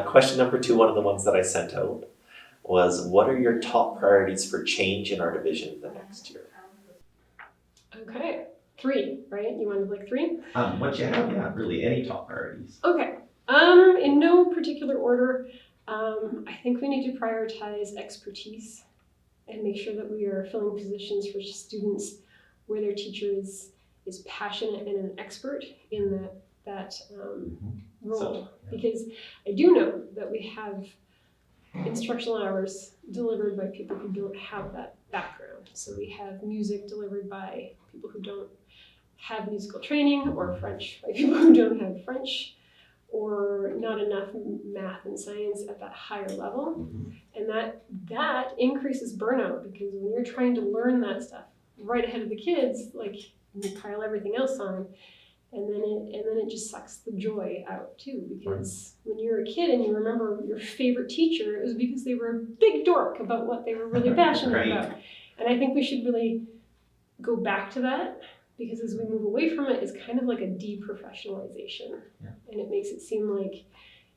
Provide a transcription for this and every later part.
Question number 2, one of the ones that I sent out, was what are your top priorities for change in our division the next year? Okay, 3, right? You wanted like 3? What you have, yeah, really, any top priorities. Okay, in no particular order, I think we need to prioritize expertise and make sure that we are filling positions for students where their teacher is passionate and an expert in that role. So, yeah. Because I do know that we have instructional hours delivered by people who don't have that background. So we have music delivered by people who don't have musical training, or French by people who don't have French, or not enough math and science at that higher level. And that increases burnout, because when you're trying to learn that stuff right ahead of the kids, like, you pile everything else on, and then it just sucks the joy out too. Because when you're a kid and you remember your favorite teacher, it was because they were a big dork about what they were really passionate about. And I think we should really go back to that, because as we move away from it, it's kind of like a deprofessionalization. Yeah. And it makes it seem like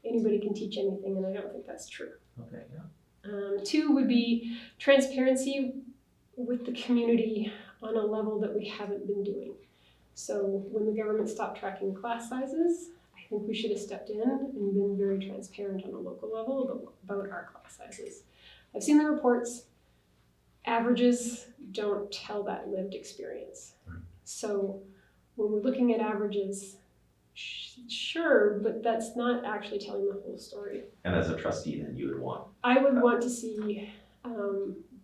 anybody can teach anything, and I don't think that's true. Okay, yeah. 2 would be transparency with the community on a level that we haven't been doing. So when the government stopped tracking class sizes, I think we should have stepped in and been very transparent on a local level about our class sizes. I've seen the reports. Averages don't tell that lived experience. Right. So when we're looking at averages, sure, but that's not actually telling the whole story. And as a trustee, then you would want? I would want to see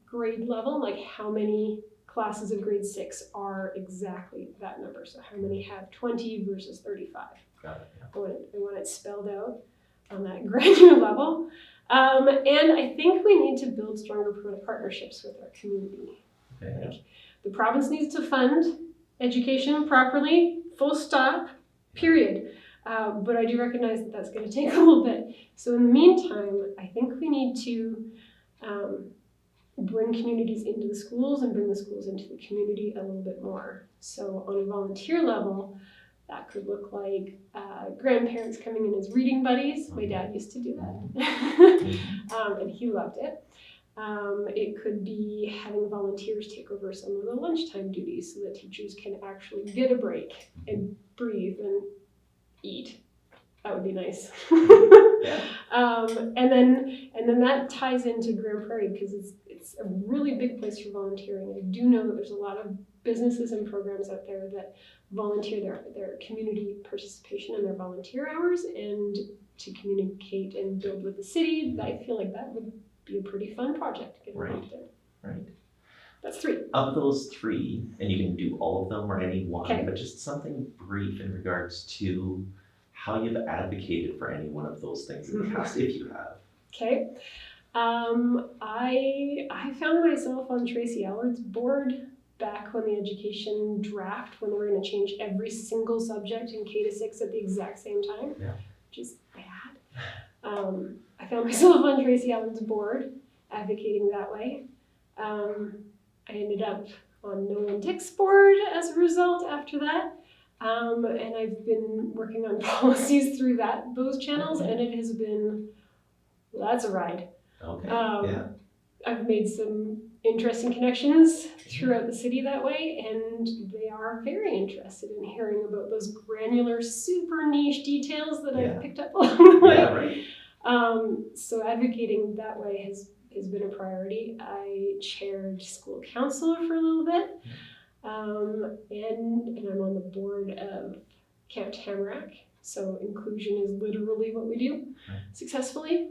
grade level, like how many classes of grade 6 are exactly that number. So how many have 20 versus 35? Got it, yeah. I want it spelled out on that granular level. And I think we need to build stronger partnerships with our community. Okay, yeah. Like, the province needs to fund education properly, full stop, period. But I do recognize that that's going to take a little bit. So in the meantime, I think we need to bring communities into the schools and bring the schools into the community a little bit more. So on a volunteer level, that could look like grandparents coming in as reading buddies. My dad used to do that, and he loved it. It could be having volunteers take over some of the lunchtime duties so that teachers can actually get a break and breathe and eat. That would be nice. Yeah. And then that ties into Grand Prairie, because it's a really big place for volunteering. I do know that there's a lot of businesses and programs out there that volunteer their community participation and their volunteer hours, and to communicate and build with the city. I feel like that would be a pretty fun project to get involved in. Right. That's 3. Of those 3, and you can do all of them or any one, Okay. but just something brief in regards to how you've advocated for any one of those things in the past, if you have. Okay. I found myself on Tracy Allard's board back when the education draft, when they were going to change every single subject in K-6 at the exact same time, Yeah. which is bad. I found myself on Tracy Allard's board advocating that way. I ended up on Nolan Dick's board as a result after that. And I've been working on policies through those channels, and it has been, well, that's a ride. Okay, yeah. I've made some interesting connections throughout the city that way, and they are very interested in hearing about those granular, super niche details that I've picked up along the way. Yeah, right. So advocating that way has been a priority. I chaired school council for a little bit. And I'm on the board of Camp Tamarack, so inclusion is literally what we do successfully.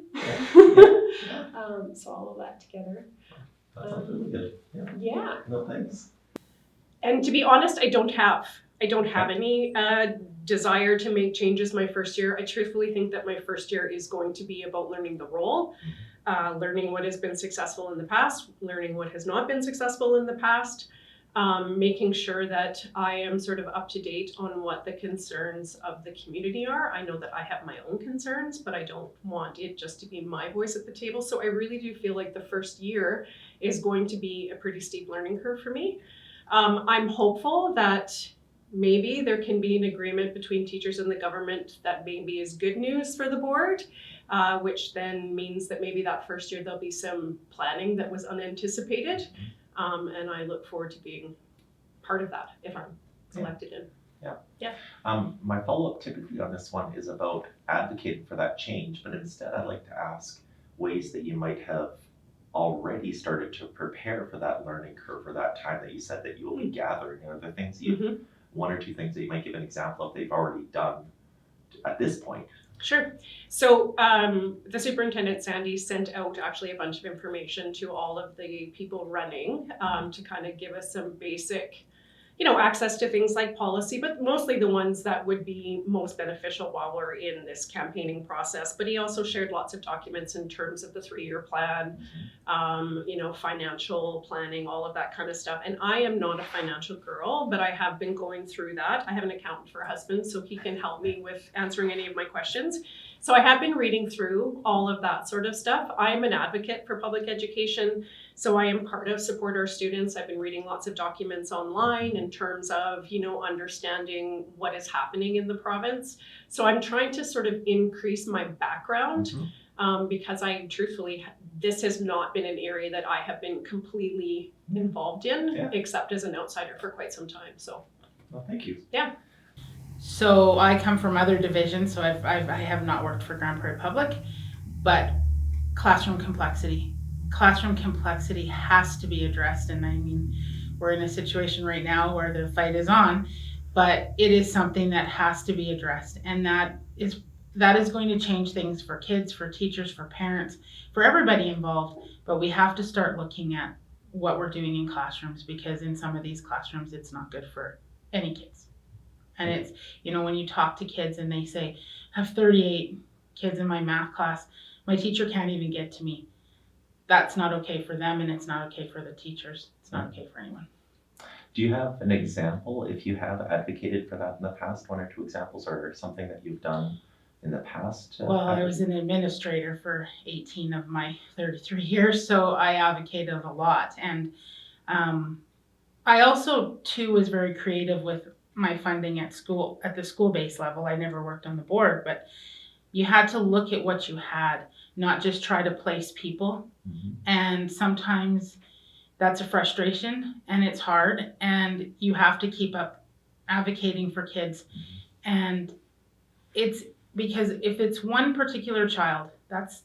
So all of that together. That sounds really good. Yeah. No, thanks. And to be honest, I don't have any desire to make changes my first year. I truthfully think that my first year is going to be about learning the role, learning what has been successful in the past, learning what has not been successful in the past. Making sure that I am sort of up to date on what the concerns of the community are. I know that I have my own concerns, but I don't want it just to be my voice at the table. So I really do feel like the first year is going to be a pretty steep learning curve for me. I'm hopeful that maybe there can be an agreement between teachers and the government that maybe is good news for the board. which then means that maybe that first year there'll be some planning that was unanticipated. And I look forward to being part of that if I'm selected in. My follow-up typically on this one is about advocating for that change, but instead I'd like to ask ways that you might have already started to prepare for that learning curve or that time that you said that you will be gathering. Are there things one or two things that you might give an example of they've already done at this point? Sure. So the superintendent, Sandy, sent out actually a bunch of information to all of the people running to kind of give us some basic, access to things like policy, but mostly the ones that would be most beneficial while we're in this campaigning process. But he also shared lots of documents in terms of the 3-year plan, financial planning, all of that kind of stuff. And I am not a financial girl, but I have been going through that. I have an accountant for a husband, so he can help me with answering any of my questions. So I have been reading through all of that sort of stuff. I'm an advocate for public education, so I am part of Support Our Students. I've been reading lots of documents online in terms of, understanding what is happening in the province. So I'm trying to sort of increase my background because I truthfully, this has not been an area that I have been completely involved in, except as an outsider for quite some time. So, Well, thank you. Yeah. So I come from other divisions, so I have not worked for Grand Prairie Public, but classroom complexity has to be addressed. And I mean, we're in a situation right now where the fight is on, but it is something that has to be addressed. And that is going to change things for kids, for teachers, for parents, for everybody involved. But we have to start looking at what we're doing in classrooms, because in some of these classrooms, it's not good for any kids. And it's, when you talk to kids and they say, I have 38 kids in my math class, my teacher can't even get to me. That's not okay for them, and it's not okay for the teachers. It's not okay for anyone. Do you have an example, if you have advocated for that in the past, 1 or 2 examples, or something that you've done in the past? Well, I was an administrator for 18 of my 33 years, so I advocated a lot. And I also, too, was very creative with my funding at school, at the school-based level. I never worked on the board, but you had to look at what you had, not just try to place people. And sometimes that's a frustration and it's hard, and you have to keep up advocating for kids. And it's because if it's one particular child, that's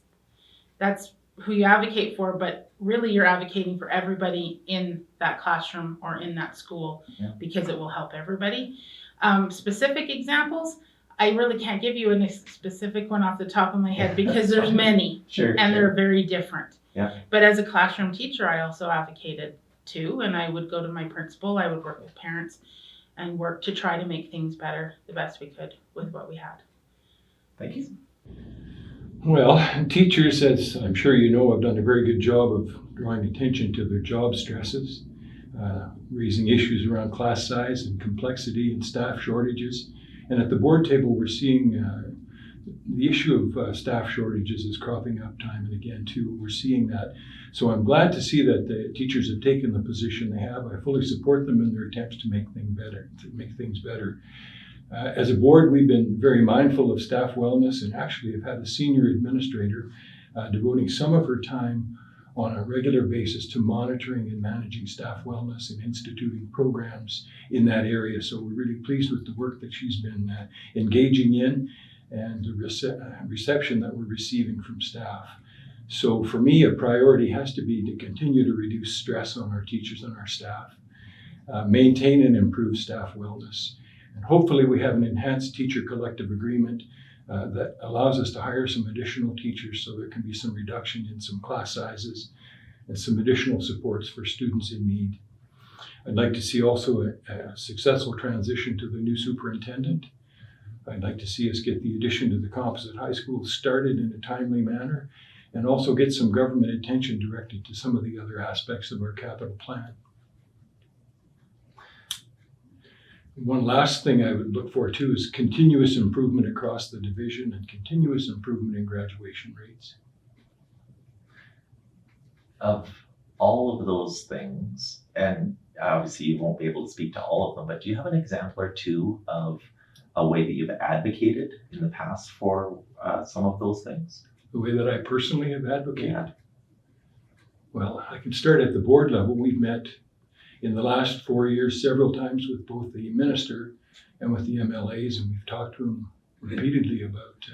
who you advocate for, but really you're advocating for everybody in that classroom or in that school, because it will help everybody. Specific examples, I really can't give you a specific one off the top of my head because there's many. And they're very different. But as a classroom teacher, I also advocated too, and I would go to my principal, I would work with parents and work to try to make things better the best we could with what we had. Thank you. Well, teachers, as I'm sure you know, have done a very good job of drawing attention to their job stresses, raising issues around class size and complexity and staff shortages. And at the board table, we're seeing the issue of staff shortages is cropping up time and again too. We're seeing that. So I'm glad to see that the teachers have taken the position they have. I fully support them in their attempts to make things better. As a board, we've been very mindful of staff wellness, and actually have had the senior administrator devoting some of her time on a regular basis to monitoring and managing staff wellness and instituting programs in that area. So we're really pleased with the work that she's been engaging in, and the reception that we're receiving from staff. So for me, a priority has to be to continue to reduce stress on our teachers and our staff, maintain and improve staff wellness. And hopefully we have an enhanced teacher collective agreement that allows us to hire some additional teachers, so there can be some reduction in some class sizes and some additional supports for students in need. I'd like to see also a successful transition to the new superintendent. I'd like to see us get the addition to the composite high school started in a timely manner, and also get some government attention directed to some of the other aspects of our capital plan. One last thing I would look for too is continuous improvement across the division and continuous improvement in graduation rates. Of all of those things, and obviously you won't be able to speak to all of them, but do you have an example or two of a way that you've advocated in the past for some of those things? the way that I personally have advocated? Well, I can start at the board level. We've met in the last 4 years several times with both the minister and with the MLAs, and we've talked to them repeatedly about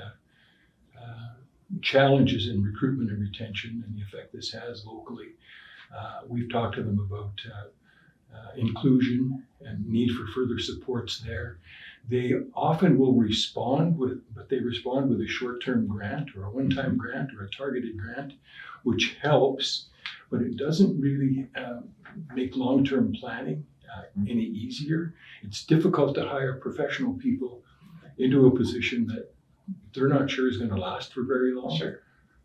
challenges in recruitment and retention and the effect this has locally. We've talked to them about inclusion and need for further supports there. They often will respond with a short-term grant or a one-time grant or a targeted grant, which helps, but it doesn't really make long-term planning any easier. It's difficult to hire professional people into a position that they're not sure is going to last for very long. Sure.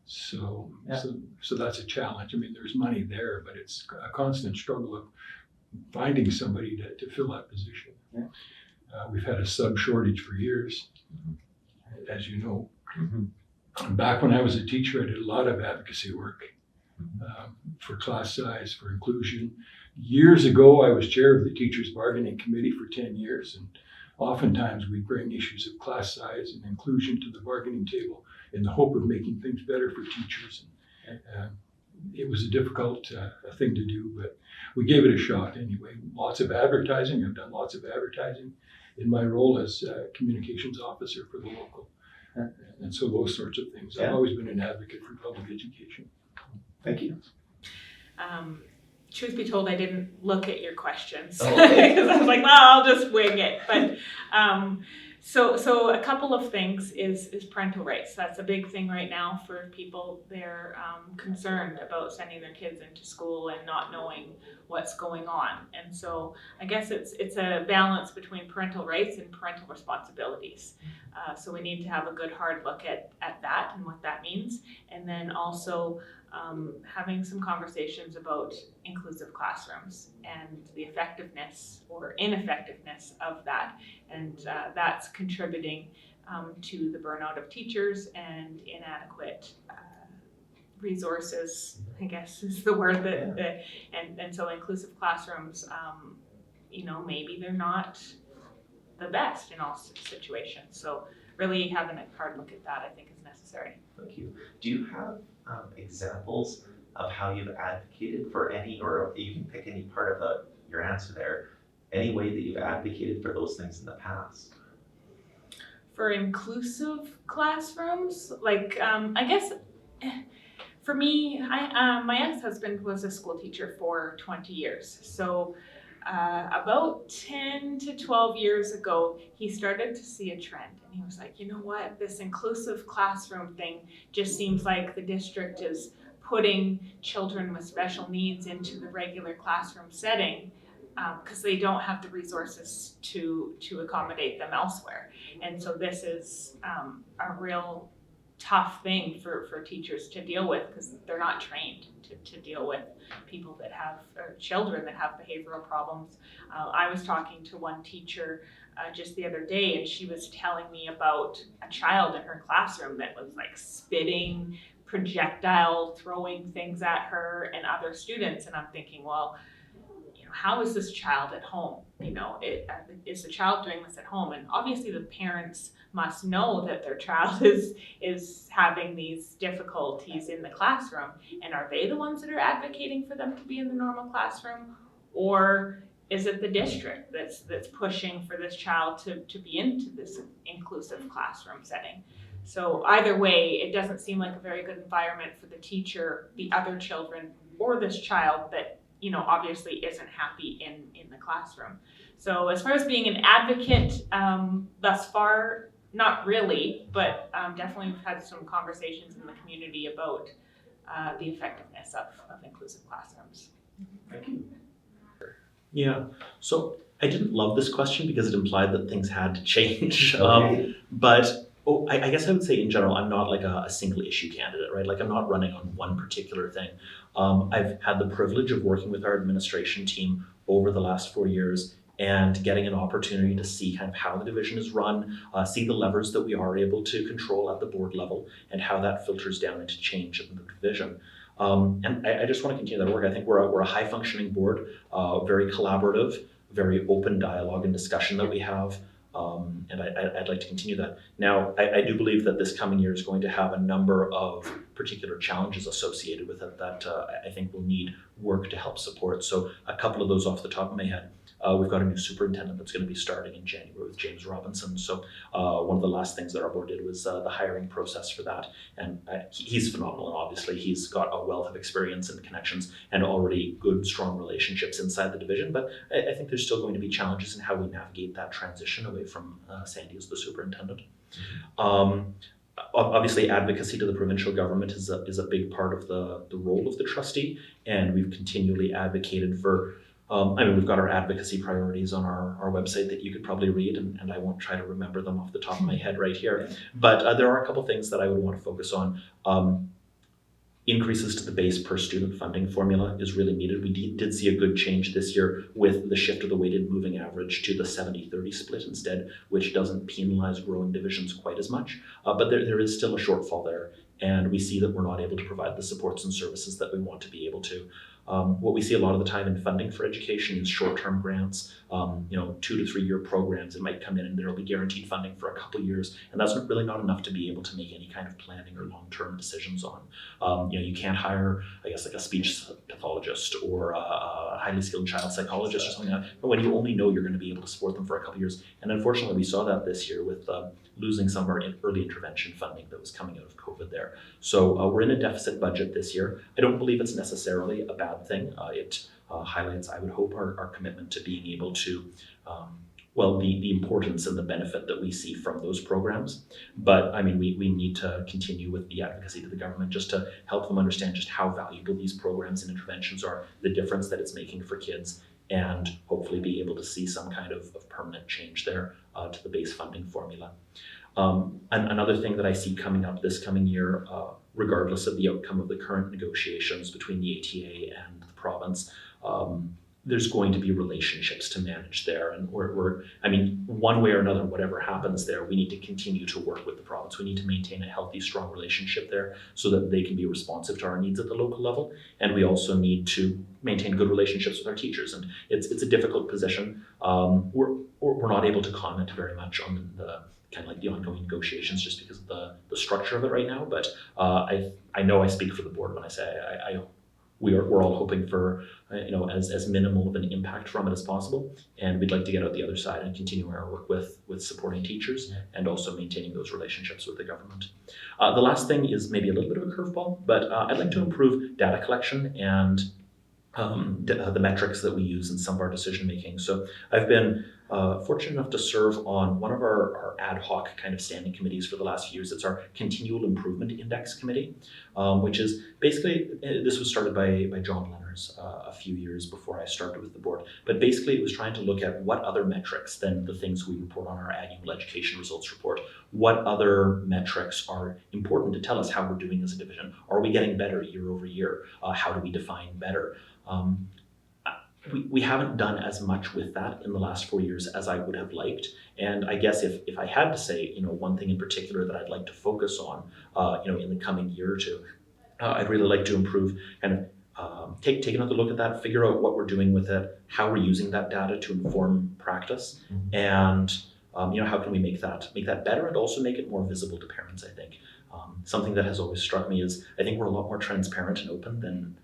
So, Yeah. so that's a challenge. I mean, there's money there, but it's a constant struggle of finding somebody to fill that position. Yeah. We've had a sub shortage for years, as you know. Mhm. Back when I was a teacher, I did a lot of advocacy work for class size, for inclusion. Years ago, I was chair of the Teachers Bargaining Committee for 10 years, and oftentimes we bring issues of class size and inclusion to the bargaining table in the hope of making things better for teachers. It was a difficult thing to do, but we gave it a shot anyway. Lots of advertising. I've done lots of advertising in my role as communications officer for the local. And so those sorts of things. I've Yeah. always been an advocate for public education. Thank you. Truth be told, I didn't look at your questions Oh, because okay. I was like, well, I'll just wing it. But so a couple of things is parental rights. That's a big thing right now for people. They're concerned about sending their kids into school and not knowing what's going on. And so I guess it's a balance between parental rights and parental responsibilities. So we need to have a good hard look at that and what that means. And then also having some conversations about inclusive classrooms and the effectiveness or ineffectiveness of that. And that's contributing to the burnout of teachers and inadequate resources, I guess is the word that, and so inclusive classrooms, maybe they're not the best in all situations. So really having a hard look at that, I think, is necessary. Thank you. Do you have examples of how you've advocated for any, or you can pick any part of your answer there, any way that you've advocated for those things in the past? For inclusive classrooms, like I guess for me, my ex-husband was a school teacher for 20 years. So about 10 to 12 years ago, he started to see a trend, and he was like, you know what, this inclusive classroom thing just seems like the district is putting children with special needs into the regular classroom setting because they don't have the resources to accommodate them elsewhere. And so this is a real tough thing for teachers to deal with because they're not trained to deal with people that have, or children that have behavioral problems. I was talking to one teacher just the other day, and she was telling me about a child in her classroom that was like spitting, projectile throwing things at her and other students. And I'm thinking, well, how is this child at home? Is the child doing this at home? And obviously the parents must know that their child is having these difficulties in the classroom. And are they the ones that are advocating for them to be in the normal classroom? Or is it the district that's pushing for this child to be into this inclusive classroom setting? So either way, it doesn't seem like a very good environment for the teacher, the other children, or this child that obviously isn't happy in the classroom. So as far as being an advocate, thus far, not really, but definitely we've had some conversations in the community about the effectiveness of inclusive classrooms. Thank you. Yeah, so I didn't love this question because it implied that things had to change. Okay. But I guess I would say in general, I'm not like a single issue candidate, right? Like I'm not running on one particular thing. I've had the privilege of working with our administration team over the last 4 years and getting an opportunity to see kind of how the division is run, see the levers that we are able to control at the board level and how that filters down into change in the division. And I just want to continue that work. I think we're a high functioning board, very collaborative, very open dialogue and discussion that we have. And I'd like to continue that. Now, I do believe that this coming year is going to have a number of particular challenges associated with it that I think will need work to help support. So a couple of those off the top of my head. We've got a new superintendent that's going to be starting in January with James Robinson. So one of the last things that our board did was the hiring process for that. And he's phenomenal. And obviously, he's got a wealth of experience and connections and already good, strong relationships inside the division. But I think there's still going to be challenges in how we navigate that transition away from Sandy as the superintendent. Obviously, advocacy to the provincial government is a big part of the role of the trustee. And we've continually advocated for we've got our advocacy priorities on our website that you could probably read, and I won't try to remember them off the top of my head right here. But there are a couple things that I would want to focus on. Increases to the base per student funding formula is really needed. We did see a good change this year with the shift of the weighted moving average to the 70-30 split instead, which doesn't penalize growing divisions quite as much. But there is still a shortfall there, and we see that we're not able to provide the supports and services that we want to be able to. What we see a lot of the time in funding for education is short-term grants, 2 to 3 year programs. It might come in and there will be guaranteed funding for a couple years, and that's really not enough to be able to make any kind of planning or long-term decisions on. You can't hire, I guess, like a speech pathologist or a highly skilled child psychologist or something like that, but when you only know you're going to be able to support them for a couple years. And unfortunately, we saw that this year with losing some of our early intervention funding that was coming out of COVID there. So we're in a deficit budget this year. I don't believe it's necessarily a bad thing. It highlights, I would hope, our commitment to being able to, the importance and the benefit that we see from those programs. But I mean, we need to continue with the advocacy to the government just to help them understand just how valuable these programs and interventions are, the difference that it's making for kids, and hopefully be able to see some kind of permanent change there to the base funding formula. And another thing that I see coming up this coming year, regardless of the outcome of the current negotiations between the ATA and the province, there's going to be relationships to manage there. And one way or another, whatever happens there, we need to continue to work with the province. We need to maintain a healthy, strong relationship there so that they can be responsive to our needs at the local level. And we also need to maintain good relationships with our teachers. And it's a difficult position. We're not able to comment very much on the kind of like the ongoing negotiations just because of the structure of it right now. But I know I speak for the board when I say we're all hoping for as minimal of an impact from it as possible, and we'd like to get out the other side and continue our work with supporting teachers and also maintaining those relationships with the government. The last thing is maybe a little bit of a curveball, but I'd like to improve data collection and the metrics that we use in some of our decision making. So I've been fortunate enough to serve on one of our ad hoc kind of standing committees for the last few years. It's our Continual Improvement Index Committee, which is basically, this was started by John Lenners a few years before I started with the board. But basically it was trying to look at what other metrics than the things we report on our annual education results report, what other metrics are important to tell us how we're doing as a division. Are we getting better year over year? How do we define better? We haven't done as much with that in the last 4 years as I would have liked. And I guess if I had to say, one thing in particular that I'd like to focus on, in the coming year or two, I'd really like to improve and take another look at that, figure out what we're doing with it, how we're using that data to inform practice, and how can we make that better and also make it more visible to parents, I think. Something that has always struck me is I think we're a lot more transparent and open than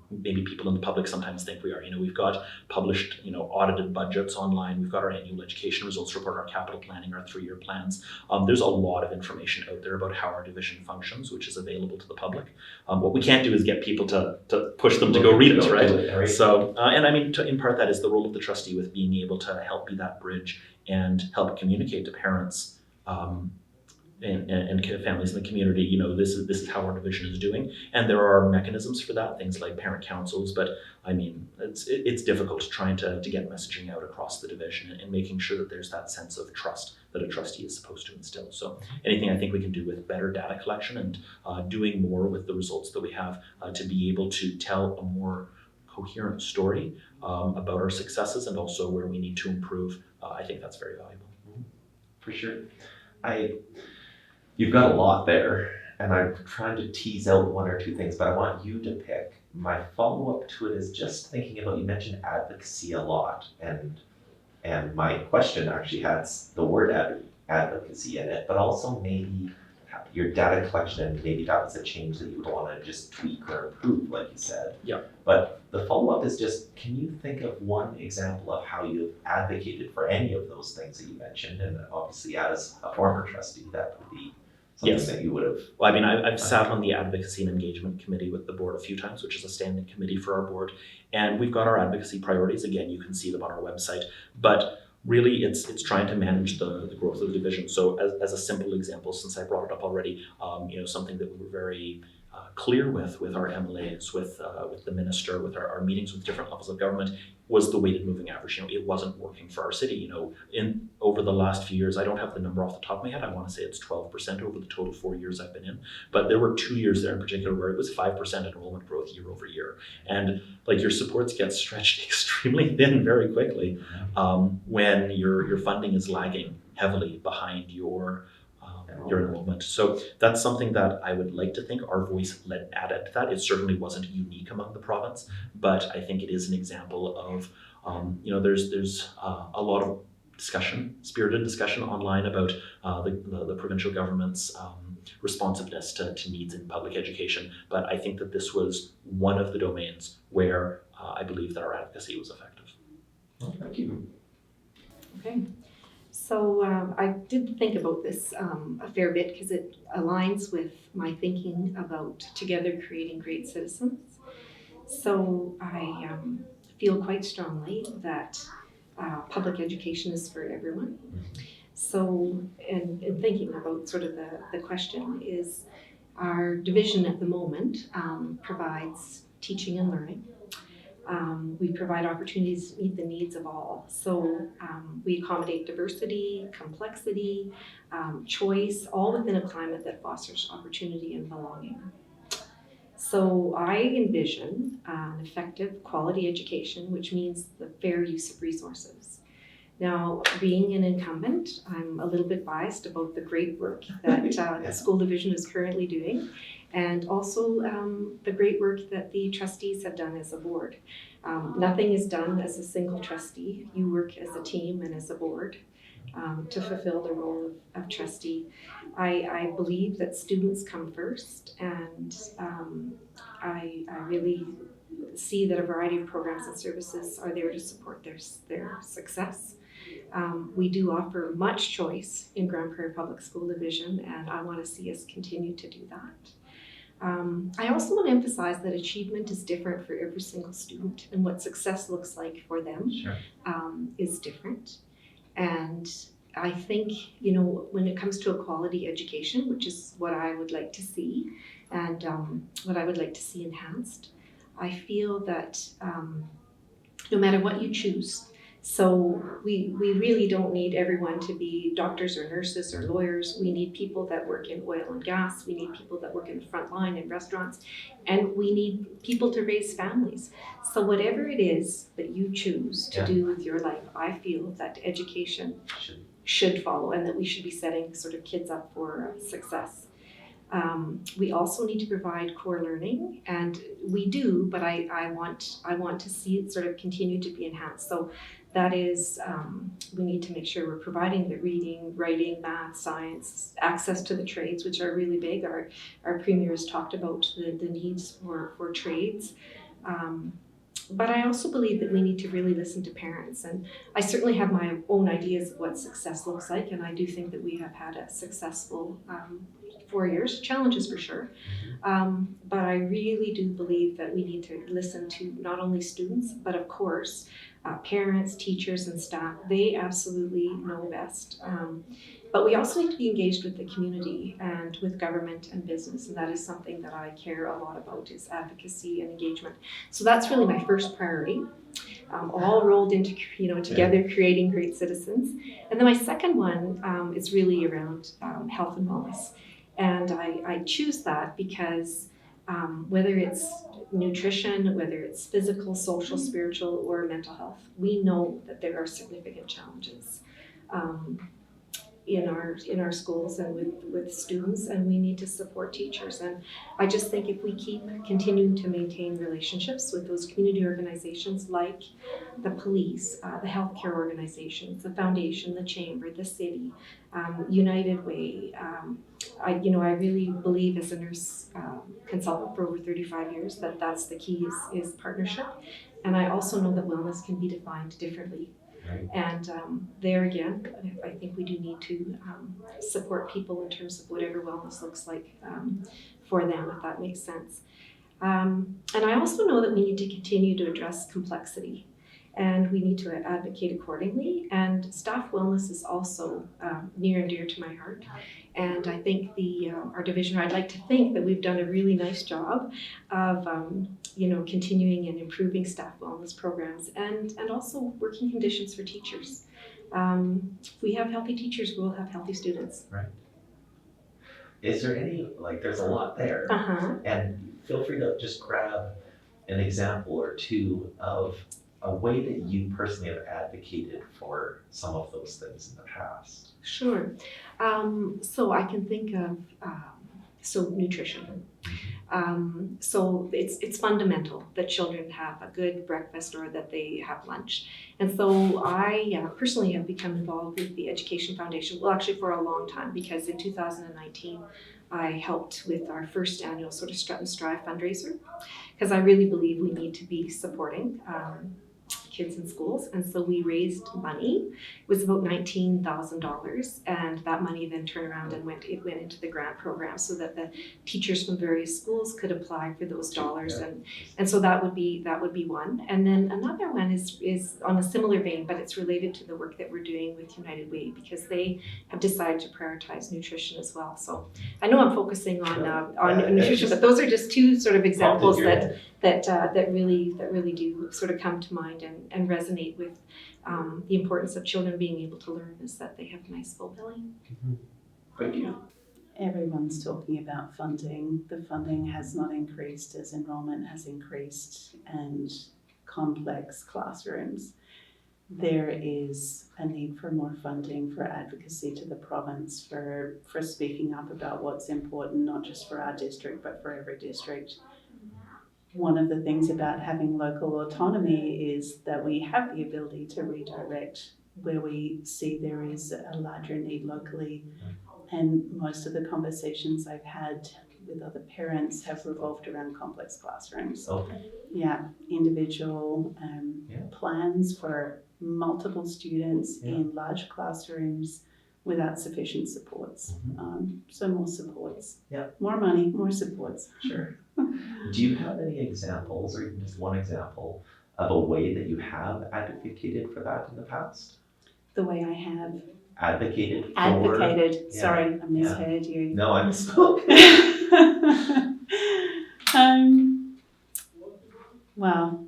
maybe people in the public sometimes think we are. We've got published, audited budgets online. We've got our annual education results report, our capital planning, our 3-year plans. There's a lot of information out there about how our division functions, which is available to the public. What we can't do is get people to push them to go read it, right? So, in part that is the role of the trustee with being able to help be that bridge and help communicate to parents and families in the community, this is how our division is doing. And there are mechanisms for that, things like parent councils, but it's difficult trying to get messaging out across the division and making sure that there's that sense of trust that a trustee is supposed to instill. So anything I think we can do with better data collection and doing more with the results that we have to be able to tell a more coherent story about our successes and also where we need to improve, I think that's very valuable. For sure. You've got a lot there, and I'm trying to tease out 1 or 2 things, but I want you to pick. My follow-up to it is just thinking about, you mentioned advocacy a lot, and And my question actually has the word advocacy in it, but also maybe your data collection, and maybe that was a change that you would want to just tweak or improve, like you said. Yeah. But the follow-up is just, can you think of one example of how you've advocated for any of those things that you mentioned? And obviously, as a former trustee, that would be something Yes. that you would have. Well, I mean, I've sat on the Advocacy and Engagement Committee with the board a few times, which is a standing committee for our board. And we've got our advocacy priorities. Again, you can see them on our website. But really, it's trying to manage the growth of the division. So as a simple example, since I brought it up already, something that we were very clear with our MLAs, with the minister, with our meetings with different levels of government, was the weighted moving average. It wasn't working for our city. In over the last few years, I don't have the number off the top of my head. I want to say it's 12% over the total 4 years I've been in. But there were 2 years there in particular where it was 5% enrollment growth year over year. And like your supports get stretched extremely thin very quickly when your funding is lagging heavily behind your enrollment. So that's something that I would like to think our voice added to that. It certainly wasn't unique among the province, but I think it is an example of, there's a lot of spirited discussion online about the provincial government's responsiveness to needs in public education. But I think that this was one of the domains where I believe that our advocacy was effective. Well, thank you. Okay, so I did think about this a fair bit because it aligns with my thinking about together creating great citizens. So I feel quite strongly that public education is for everyone. So, in thinking about sort of the question is, our division at the moment provides teaching and learning. We provide opportunities to meet the needs of all. So we accommodate diversity, complexity, choice, all within a climate that fosters opportunity and belonging. So I envision an effective quality education, which means the fair use of resources. Now, being an incumbent, I'm a little bit biased about the great work that the school division is currently doing, and also the great work that the trustees have done as a board. Nothing is done as a single trustee. You work as a team and as a board to fulfill the role of trustee. I believe that students come first, and I really see that a variety of programs and services are there to support their success. We do offer much choice in Grande Prairie Public School Division, and I want to see us continue to do that. I also want to emphasize that achievement is different for every single student, and what success looks like for them is different. And I think, when it comes to a quality education, which is what I would like to see, and what I would like to see enhanced, I feel that no matter what you choose, so we really don't need everyone to be doctors or nurses or lawyers. We need people that work in oil and gas. We need people that work in the front line in restaurants. And we need people to raise families. So whatever it is that you choose to do with your life, I feel that education should follow, and that we should be setting sort of kids up for success. We also need to provide core learning, and we do, but I want to see it sort of continue to be enhanced. So that is, we need to make sure we're providing the reading, writing, math, science, access to the trades, which are really big. Our premier has talked about the needs for trades. But I also believe that we need to really listen to parents, and I certainly have my own ideas of what success looks like, and I do think that we have had a successful 4 years, challenges for sure, but I really do believe that we need to listen to not only students, but of course parents, teachers, and staff. They absolutely know best. But we also need to be engaged with the community and with government and business, and that is something that I care a lot about, is advocacy and engagement. So that's really my first priority, all rolled into together creating great citizens. And then my second one is really around health and wellness, and I choose that because whether it's nutrition, whether it's physical, social, spiritual, or mental health, we know that there are significant challenges. in our schools and with students, and we need to support teachers. And I just think if we keep continuing to maintain relationships with those community organizations like the police, the healthcare organizations, the foundation, the chamber, the city, United Way. I really believe as a nurse consultant for over 35 years that that's the key is partnership. And I also know that wellness can be defined differently. Right. And there again, I think we do need to support people in terms of whatever wellness looks like for them, if that makes sense. And I also know that we need to continue to address complexity, and we need to advocate accordingly. And staff wellness is also near and dear to my heart. And I think our division, I'd like to think that we've done a really nice job of continuing and improving staff wellness programs and also working conditions for teachers. If we have healthy teachers, we'll have healthy students. Is there any, there's a lot there, and feel free to just grab an example or two of a way that you personally have advocated for some of those things in the past. Sure. So I can think of nutrition. So it's fundamental that children have a good breakfast or that they have lunch. And so I personally have become involved with the Education Foundation, well, actually for a long time, because in 2019 I helped with our first annual sort of Strut and Strive fundraiser, because I really believe we need to be supporting kids in schools. And so we raised money. It was about $19,000, and that money then turned around and went into the grant program so that the teachers from various schools could apply for those dollars. And so that would be one. And then another one is on a similar vein, but it's related to the work that we're doing with United Way, because they have decided to prioritize nutrition as well. So I know I'm focusing on nutrition, but those are just two sort of examples that really do sort of come to mind and resonate with the importance of children being able to learn, is that they have a nice full belly. Thank you. Everyone's talking about funding. The funding has not increased as enrollment has increased and complex classrooms. There is a need for more funding, for advocacy to the province, for speaking up about what's important, not just for our district, but for every district. One of the things about having local autonomy is that we have the ability to redirect where we see there is a larger need locally. And most of the conversations I've had with other parents have revolved around complex classrooms. Okay. Yeah, individual plans for multiple students in large classrooms without sufficient supports. So more supports. Yeah. More money, more supports. Sure. Do you have any examples, or even just one example, of a way that you have advocated for that in the past? The way I have Advocated. Yeah. Sorry, I misheard you. No, I misspoke. Well,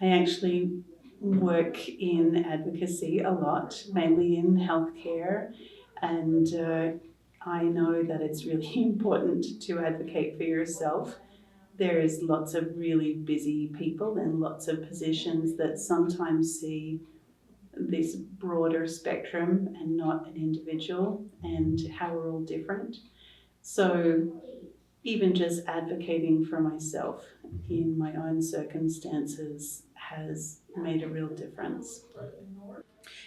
I actually work in advocacy a lot, mainly in healthcare, and I know that it's really important to advocate for yourself. There is lots of really busy people in lots of positions that sometimes see this broader spectrum and not an individual, and how we're all different. So even just advocating for myself in my own circumstances has made a real difference.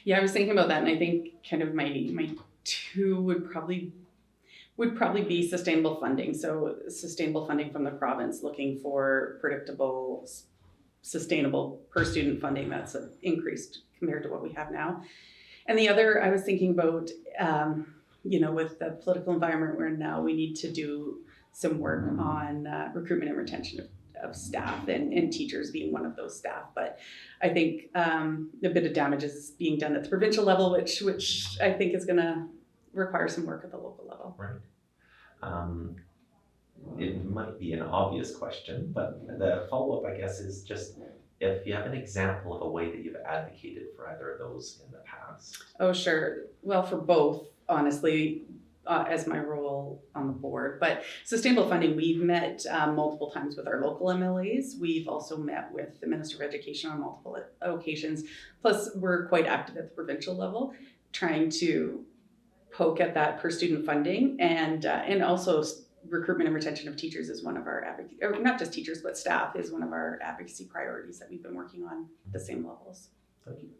Yeah, I was thinking about that, and I think kind of my two would probably be sustainable funding. So sustainable funding from the province, looking for predictable, sustainable per student funding that's increased compared to what we have now. And the other, I was thinking about, with the political environment we're in now, we need to do some work on recruitment and retention of staff, and teachers being one of those staff. But I think a bit of damage is being done at the provincial level, which I think is going to require some work at the local level. Right. It might be an obvious question, but the follow-up, I guess, is just if you have an example of a way that you've advocated for either of those in the past. Oh, sure. Well, for both, honestly, as my role on the board. But sustainable funding, we've met multiple times with our local MLAs. We've also met with the Minister of Education on multiple occasions. Plus, we're quite active at the provincial level. trying to poke at that per student funding, and also recruitment and retention of teachers is one of our advocacy, or not just teachers but staff is one of our advocacy priorities that we've been working on at the same levels. Thank you.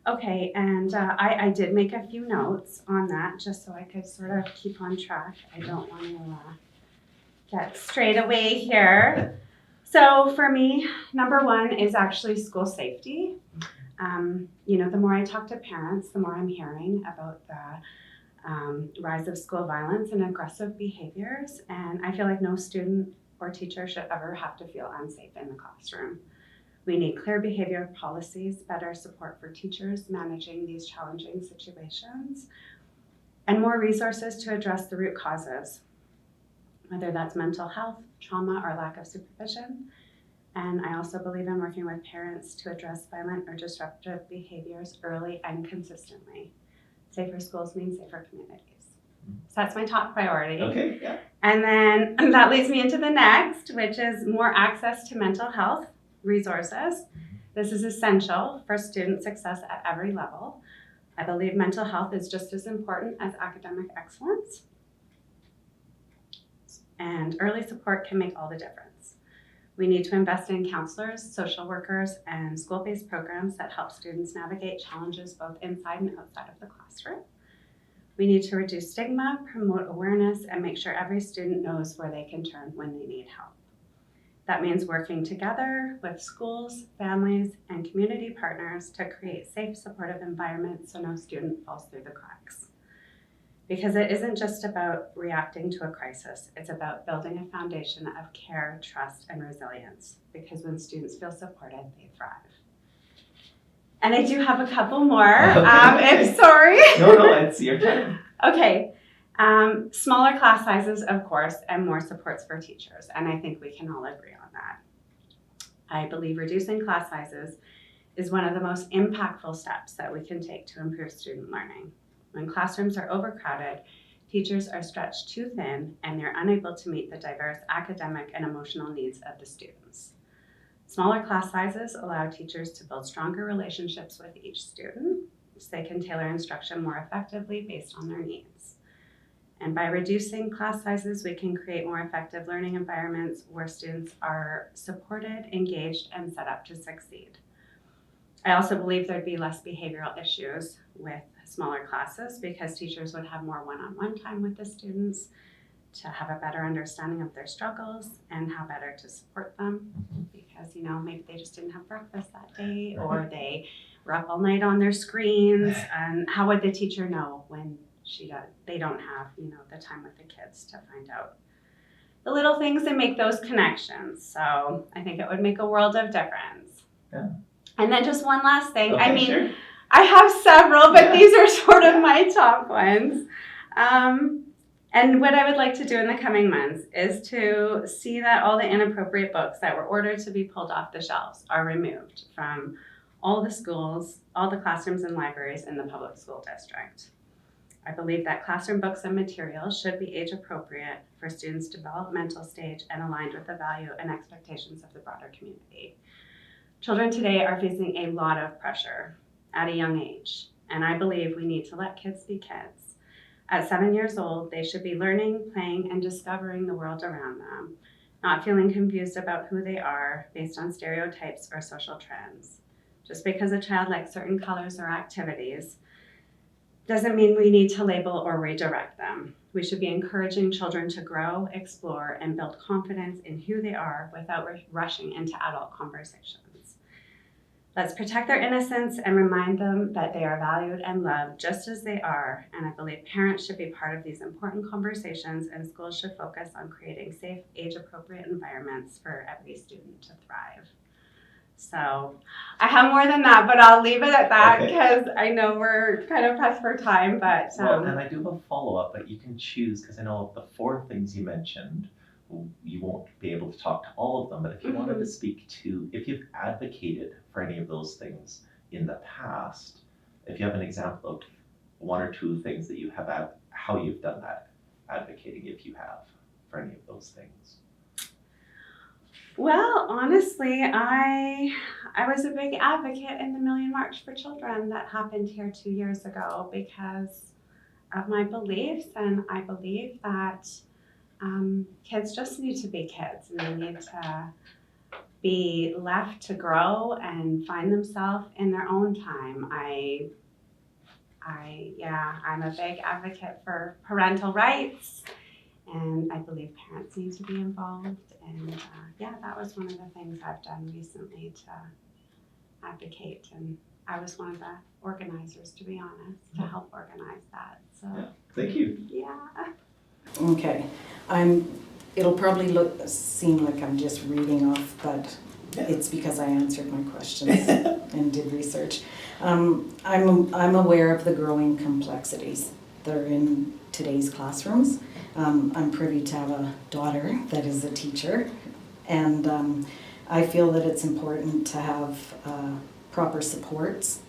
Okay, and I did make a few notes on that just so I could sort of keep on track. I don't want to get strayed away here. So for me, number one is actually school safety. The more I talk to parents, the more I'm hearing about the rise of school violence and aggressive behaviors. And I feel like no student or teacher should ever have to feel unsafe in the classroom. We need clear behavior policies, better support for teachers managing these challenging situations, and more resources to address the root causes, whether that's mental health, trauma, or lack of supervision. And I also believe in working with parents to address violent or disruptive behaviors early and consistently. Safer schools mean safer communities. So that's my top priority. Okay, yeah. And then that leads me into the next, which is more access to mental health resources. This is essential for student success at every level. I believe mental health is just as important as academic excellence. And early support can make all the difference. We need to invest in counselors, social workers, and school-based programs that help students navigate challenges both inside and outside of the classroom. We need to reduce stigma, promote awareness, and make sure every student knows where they can turn when they need help. That means working together with schools, families, and community partners to create safe, supportive environments so no student falls through the cracks. Because it isn't just about reacting to a crisis, it's about building a foundation of care, trust, and resilience. Because when students feel supported, they thrive. And I do have a couple more, if sorry. No, it's your turn. Okay. Smaller class sizes, of course, and more supports for teachers. And I think we can all agree on that. I believe reducing class sizes is one of the most impactful steps that we can take to improve student learning. When classrooms are overcrowded, teachers are stretched too thin and they're unable to meet the diverse academic and emotional needs of the students. Smaller class sizes allow teachers to build stronger relationships with each student so they can tailor instruction more effectively based on their needs. And by reducing class sizes, we can create more effective learning environments where students are supported, engaged, and set up to succeed. I also believe there'd be less behavioral issues with smaller classes because teachers would have more one-on-one time with the students to have a better understanding of their struggles and how better to support them because, maybe they just didn't have breakfast that day or they were up all night on their screens. And how would the teacher know when they don't have, the time with the kids to find out the little things and make those connections. So I think it would make a world of difference. Yeah. And then just one last thing. Okay, sure. I have several, but Yeah. these are sort of my top ones. And what I would like to do in the coming months is to see that all the inappropriate books that were ordered to be pulled off the shelves are removed from all the schools, all the classrooms and libraries in the public school district. I believe that classroom books and materials should be age appropriate for students' developmental stage and aligned with the value and expectations of the broader community. Children today are facing a lot of pressure at a young age, and I believe we need to let kids be kids. At 7 years old, they should be learning, playing, and discovering the world around them, not feeling confused about who they are based on stereotypes or social trends. Just because a child likes certain colors or activities doesn't mean we need to label or redirect them. We should be encouraging children to grow, explore, and build confidence in who they are without rushing into adult conversations. Let's protect their innocence and remind them that they are valued and loved just as they are. And I believe parents should be part of these important conversations, and schools should focus on creating safe, age-appropriate environments for every student to thrive. So I have more than that, but I'll leave it at that Okay. because I know we're kind of pressed for time. But Well, and I do have a follow-up, but you can choose, because I know of the 4 things you mentioned, you won't be able to talk to all of them, but if you wanted to speak to, if you've advocated for any of those things in the past, if you have an example of 1 or 2 things that you have, how you've done that, advocating if you have, for any of those things. Well, honestly, I was a big advocate in the Million March for Children that happened here 2 years ago because of my beliefs, and I believe that kids just need to be kids and they need to be left to grow and find themselves in their own time. I'm a big advocate for parental rights, and I believe parents need to be involved. And that was one of the things I've done recently to advocate. And I was one of the organizers, to be honest, to help organize that. So Thank you. yeah. Okay, it'll probably seem like I'm just reading off, but it's because I answered my questions and did research. I'm aware of the growing complexities that are in today's classrooms. I'm privy to have a daughter that is a teacher, and I feel that it's important to have proper supports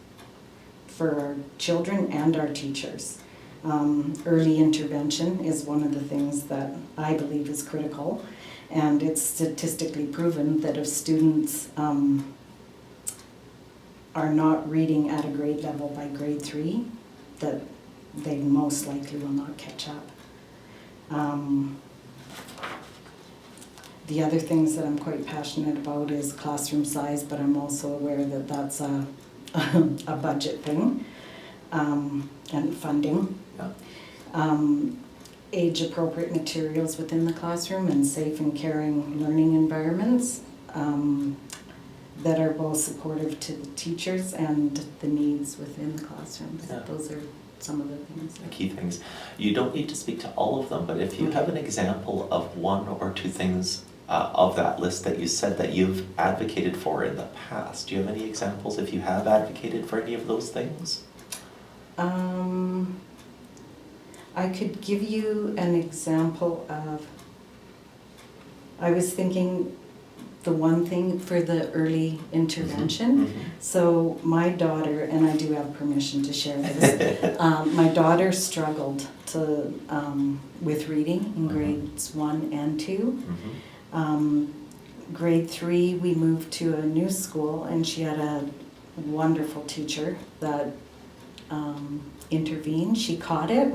for our children and our teachers. Early intervention is one of the things that I believe is critical, and it's statistically proven that if students are not reading at a grade level by grade 3, that they most likely will not catch up. The other things that I'm quite passionate about is classroom size, but I'm also aware that that's a budget thing, and funding. Age-appropriate materials within the classroom and safe and caring learning environments that are both supportive to the teachers and the needs within the classrooms. Yeah. Those are some of the things. The key things. You don't need to speak to all of them, but if you have an example of one or two things of that list that you said that you've advocated for in the past, do you have any examples if you have advocated for any of those things? I could give you an example of, I was thinking the one thing for the early intervention. So my daughter, and I do have permission to share this, my daughter struggled with reading in grades 1 and 2. Grade 3, we moved to a new school, and she had a wonderful teacher that intervened. She caught it,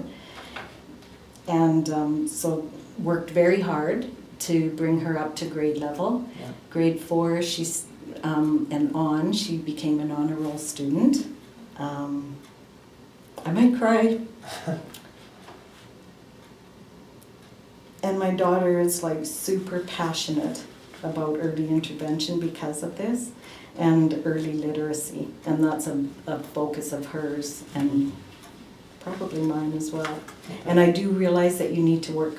and so worked very hard to bring her up to grade level. Yeah. Grade 4, she's and on, she became an honor roll student. I might cry. And my daughter is like super passionate about early intervention because of this, and early literacy, and that's a focus of hers and probably mine as well. And I do realize that you need to work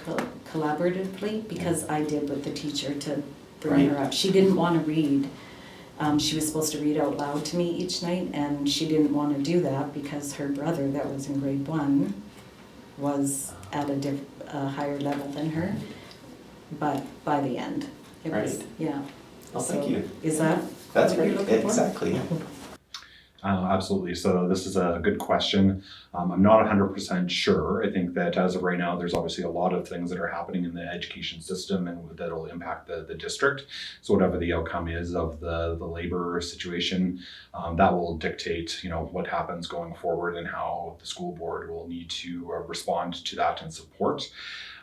collaboratively, because I did with the teacher to bring her up. She didn't want to read. She was supposed to read out loud to me each night, and she didn't want to do that because her brother that was in grade 1 was at a higher level than her. But by the end, it was, yeah. Oh, thank you. Is that That's what you're great. looking for? Exactly. Yeah. Absolutely. So this is a good question. I'm not 100% sure. I think that as of right now, there's obviously a lot of things that are happening in the education system and that'll impact the district. So whatever the outcome is of the labor situation, that will dictate, what happens going forward and how the school board will need to respond to that and support.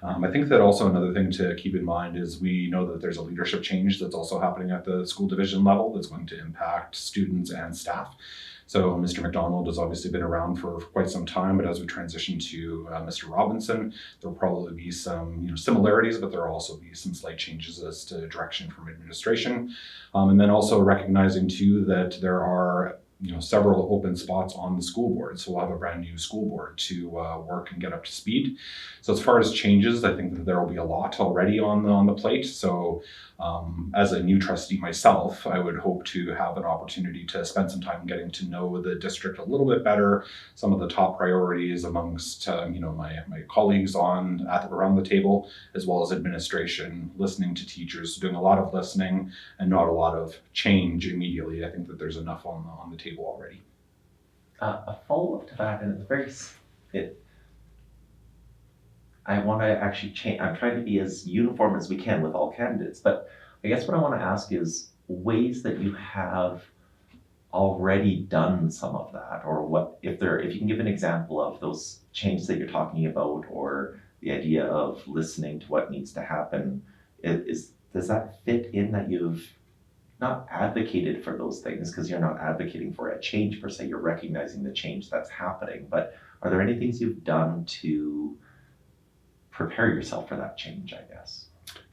I think that also another thing to keep in mind is we know that there's a leadership change that's also happening at the school division level that's going to impact students and staff. So Mr. McDonald has obviously been around for quite some time, but as we transition to Mr. Robinson, there'll probably be some similarities, but there'll also be some slight changes as to direction from administration. And then also recognizing too that there are several open spots on the school board. So we'll have a brand new school board to work and get up to speed. So as far as changes, I think that there will be a lot already on the plate. So as a new trustee myself, I would hope to have an opportunity to spend some time getting to know the district a little bit better, some of the top priorities amongst my colleagues around the table, as well as administration, listening to teachers, doing a lot of listening and not a lot of change immediately. I think that there's enough on the table already. A follow-up to that, and I want to actually change. I'm trying to be as uniform as we can with all candidates, but I guess what I want to ask is ways that you have already done some of that, or what if you can give an example of those changes that you're talking about, or the idea of listening to what needs to happen. Does that fit in that you've not advocated for those things, because you're not advocating for a change per se, you're recognizing the change that's happening, but are there any things you've done to prepare yourself for that change, I guess?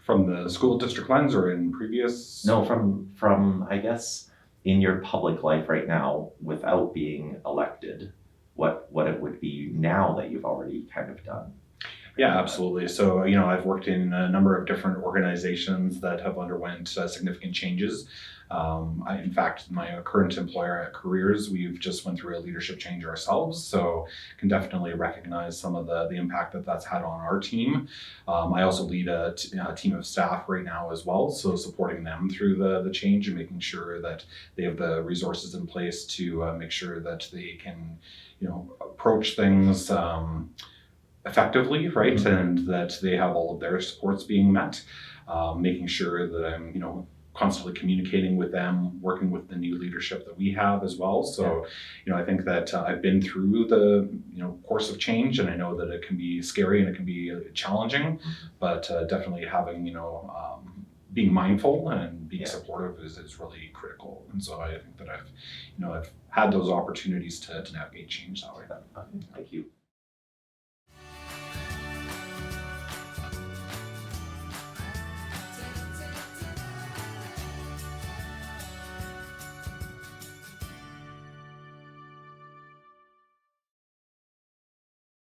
From the school district lens or in previous? No, from I guess in your public life right now without being elected, what it would be now that you've already kind of done. Yeah, absolutely. So, I've worked in a number of different organizations that have underwent significant changes. In fact, my current employer at Careers, we've just went through a leadership change ourselves, so can definitely recognize some of the impact that's had on our team. I also lead a team of staff right now as well, so supporting them through the change and making sure that they have the resources in place to make sure that they can, approach things effectively, right? Mm-hmm. And that they have all of their supports being met, making sure that I'm, constantly communicating with them, working with the new leadership that we have as well. So, I think that I've been through the, course of change, and I know that it can be scary and it can be challenging, but definitely having, being mindful and being supportive is really critical. And so I think that I've had those opportunities to navigate change that way. Thank you.